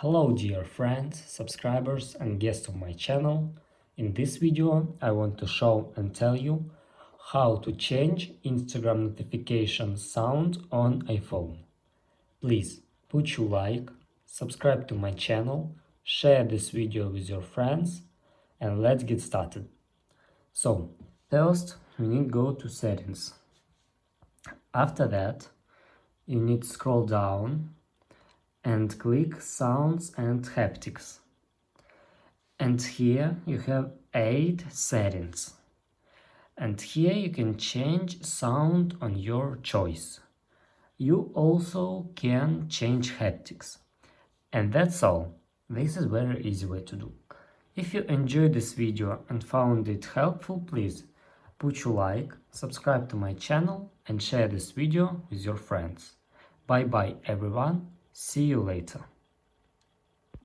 Hello dear friends, subscribers and guests of my channel. In this video I want to show and tell you how to change Instagram notification sound on iPhone. Please put your like, subscribe to my channel, share this video with your friends and let's get started. So first we need to go to settings. After that you need to scroll down and click sounds and haptics. And here you have 8 settings. And here you can change sound on your choice. You also can change haptics. And that's all. This is very easy way to do. If you enjoyed this video and found it helpful, please put your like, subscribe to my channel and share this video with your friends. Bye bye everyone. See you later.